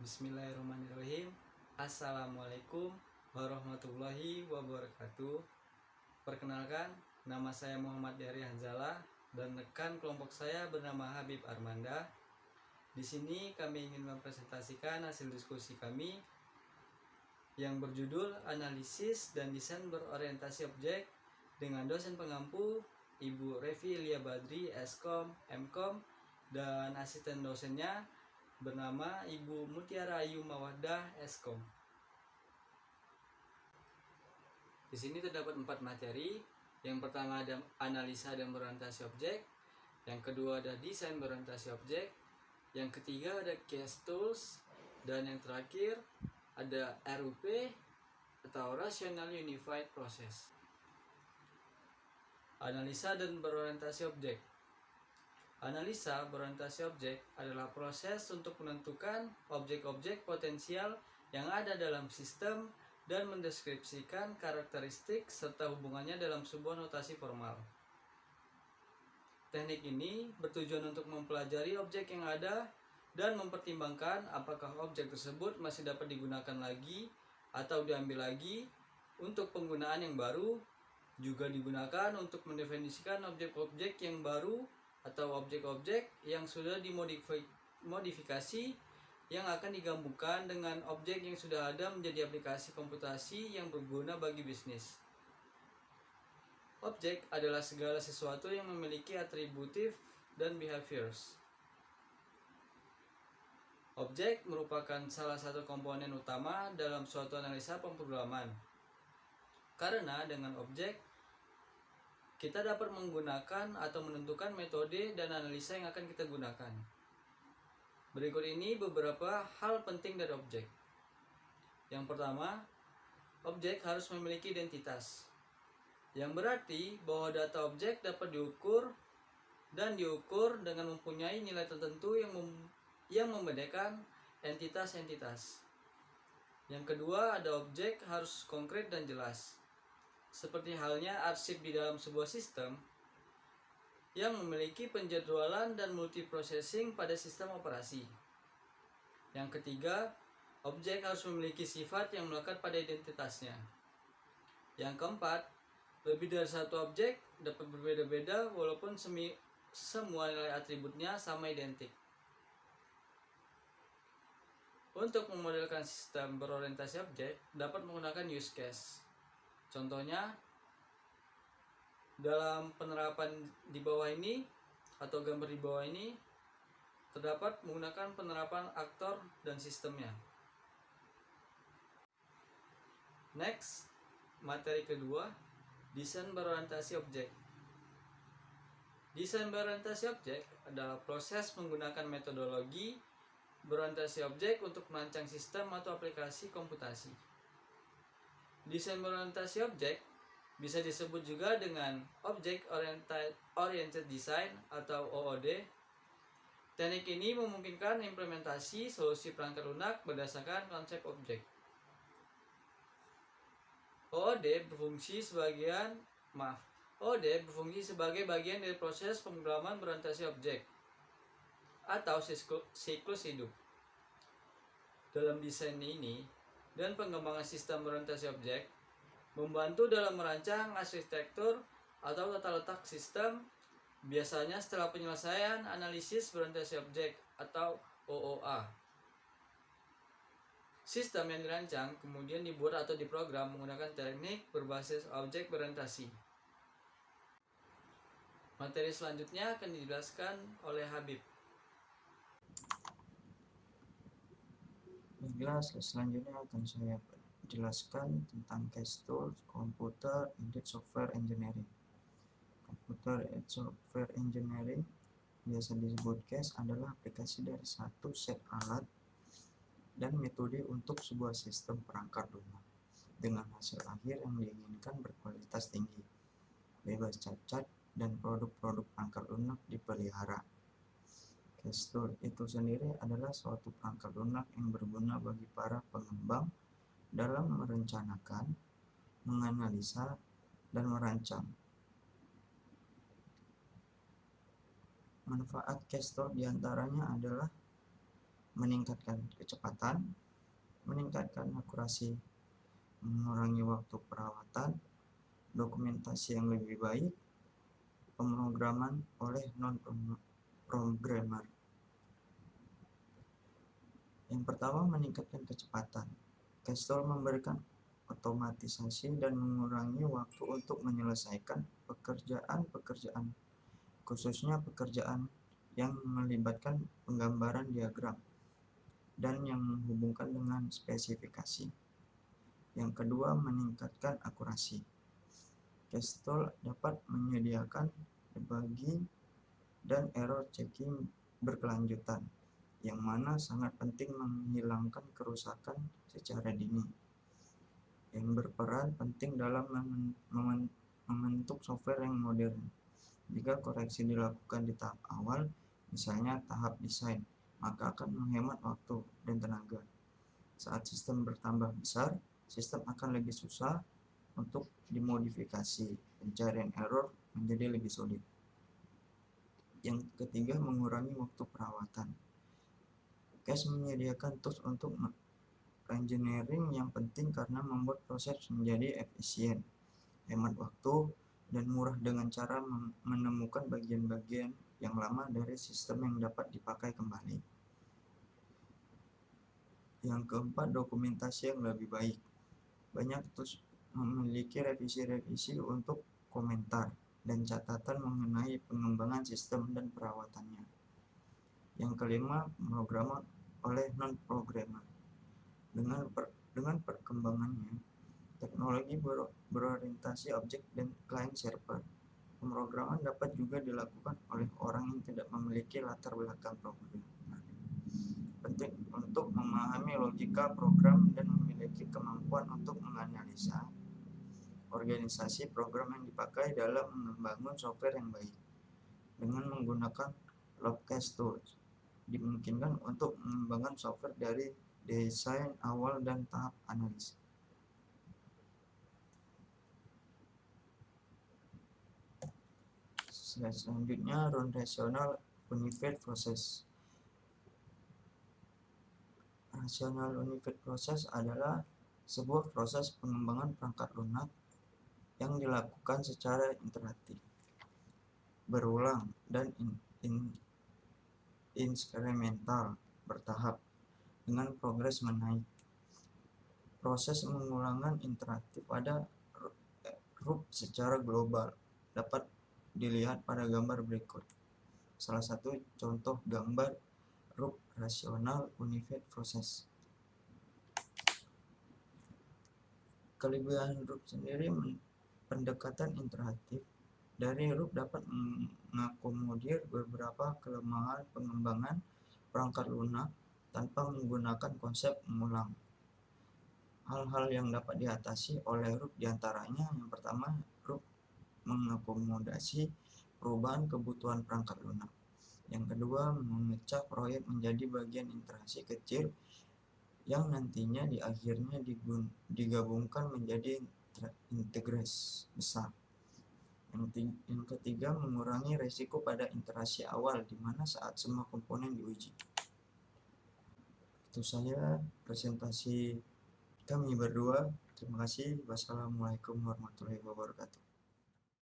Bismillahirrahmanirrahim. Assalamualaikum warahmatullahi wabarakatuh. Perkenalkan, nama saya Muhammad Dari Hanzalah dan rekan kelompok saya bernama Habib Armanda. Di sini kami ingin mempresentasikan hasil diskusi kami yang berjudul Analisis dan Desain Berorientasi Objek dengan dosen pengampu Ibu Revi Lia Badri, Eskom, Mkom, dan asisten dosennya bernama Ibu Mutiara Ayu Mawadah, Eskom. Di sini terdapat 4 materi. Yang pertama ada analisa dan berorientasi objek, yang kedua ada desain berorientasi objek, yang ketiga ada case tools, dan yang terakhir ada RUP atau Rational Unified Process. Analisa dan berorientasi objek. Analisa berorientasi objek adalah proses untuk menentukan objek-objek potensial yang ada dalam sistem dan mendeskripsikan karakteristik serta hubungannya dalam sebuah notasi formal. Teknik ini bertujuan untuk mempelajari objek yang ada dan mempertimbangkan apakah objek tersebut masih dapat digunakan lagi atau diambil lagi untuk penggunaan yang baru. Juga digunakan untuk mendefinisikan objek-objek yang baru atau objek-objek yang sudah dimodifikasi yang akan digabungkan dengan objek yang sudah ada menjadi aplikasi komputasi yang berguna bagi bisnis. Objek adalah segala sesuatu yang memiliki atributif dan behaviors. Objek merupakan salah satu komponen utama dalam suatu analisa pemrograman. Karena dengan objek, kita dapat menggunakan atau menentukan metode dan analisa yang akan kita gunakan. Berikut ini beberapa hal penting dari objek. Yang pertama, objek harus memiliki identitas. Yang berarti bahwa data objek dapat diukur dan diukur dengan mempunyai nilai tertentu yang membedakan entitas-entitas. Yang kedua, ada objek harus konkret dan jelas. Seperti halnya arsip di dalam sebuah sistem yang memiliki penjadwalan dan multiprocessing pada sistem operasi. Yang ketiga, objek harus memiliki sifat yang melekat pada identitasnya. Yang keempat, lebih dari satu objek dapat berbeda-beda walaupun semua nilai atributnya sama identik. Untuk memodelkan sistem berorientasi objek dapat menggunakan use case. Contohnya, dalam penerapan di bawah ini atau gambar di bawah ini terdapat menggunakan penerapan aktor dan sistemnya. Next, materi kedua, desain berorientasi objek. Desain berorientasi objek adalah proses menggunakan metodologi berorientasi objek untuk merancang sistem atau aplikasi komputasi. Desain berorientasi objek bisa disebut juga dengan Object Oriented Design atau OOD. Teknik ini memungkinkan implementasi solusi perangkat lunak berdasarkan konsep objek. OOD berfungsi sebagai bagian dari proses pemrograman berorientasi objek atau siklus hidup. Dalam desain ini dan pengembangan sistem berorientasi objek membantu dalam merancang arsitektur atau tata letak sistem, biasanya setelah penyelesaian analisis berorientasi objek atau OOA. Sistem yang dirancang kemudian dibuat atau diprogram menggunakan teknik berbasis objek berorientasi. Materi selanjutnya akan dijelaskan oleh Habib. Baiklah, selanjutnya akan saya jelaskan tentang case tools Computer Aided Software Engineering. Computer Aided Software Engineering, biasa disebut case, adalah aplikasi dari satu set alat dan metode untuk sebuah sistem perangkat lunak dengan hasil akhir yang diinginkan berkualitas tinggi, bebas cacat, dan produk-produk perangkat lunak dipelihara. Case tool itu sendiri adalah suatu perangkat lunak yang berguna bagi para pengembang dalam merencanakan, menganalisa, dan merancang. Manfaat case tool diantaranya adalah meningkatkan kecepatan, meningkatkan akurasi, mengurangi waktu perawatan, dokumentasi yang lebih baik, pemrograman oleh non-programmer. Yang pertama, meningkatkan kecepatan. Kestrel memberikan otomatisasi dan mengurangi waktu untuk menyelesaikan pekerjaan-pekerjaan, khususnya pekerjaan yang melibatkan penggambaran diagram dan yang menghubungkan dengan spesifikasi. Yang kedua, meningkatkan akurasi. Kestrel dapat menyediakan debuging dan error checking berkelanjutan, yang mana sangat penting menghilangkan kerusakan secara dini, yang berperan penting dalam membentuk software yang modern. Jika koreksi dilakukan di tahap awal, misalnya tahap desain, maka akan menghemat waktu dan tenaga. Saat sistem bertambah besar, sistem akan lebih susah untuk dimodifikasi, pencarian error menjadi lebih sulit. Yang ketiga, mengurangi waktu perawatan. CAS menyediakan tools untuk engineering yang penting karena membuat proses menjadi efisien, hemat waktu, dan murah dengan cara menemukan bagian-bagian yang lama dari sistem yang dapat dipakai kembali. Yang keempat, dokumentasi yang lebih baik. Banyak tools memiliki revisi-revisi untuk komentar dan catatan mengenai pengembangan sistem dan perawatannya. Yang kelima, pemrograman oleh non-programmer. Dengan perkembangannya, teknologi berorientasi objek dan client server, pemrograman dapat juga dilakukan oleh orang yang tidak memiliki latar belakang programmer. Penting untuk memahami logika program dan memiliki kemampuan untuk menganalisa organisasi program yang dipakai dalam membangun software yang baik. Dengan menggunakan Lobcast Tools, dimungkinkan untuk mengembangkan software dari desain awal dan tahap analisis. Selanjutnya, Run Rational Unified Process. Rational Unified Process adalah sebuah proses pengembangan perangkat lunak yang dilakukan secara iteratif, berulang, dan inkremental bertahap dengan progres menaik. Proses pengulangan iteratif pada RUP secara global dapat dilihat pada gambar berikut. Salah satu contoh gambar RUP Rational Unified Process. Kelebihan RUP sendiri, pendekatan interaktif dari RUP dapat mengakomodir beberapa kelemahan pengembangan perangkat lunak tanpa menggunakan konsep mengulang. Hal-hal yang dapat diatasi oleh RUP diantaranya, yang pertama, RUP mengakomodasi perubahan kebutuhan perangkat lunak. Yang kedua, memecah proyek menjadi bagian interaksi kecil yang nantinya di akhirnya digabungkan menjadi integrasi besar. Yang ketiga, mengurangi risiko pada interaksi awal di mana saat semua komponen diuji. Itu saja presentasi kami berdua. Terima kasih. Wassalamualaikum warahmatullahi wabarakatuh.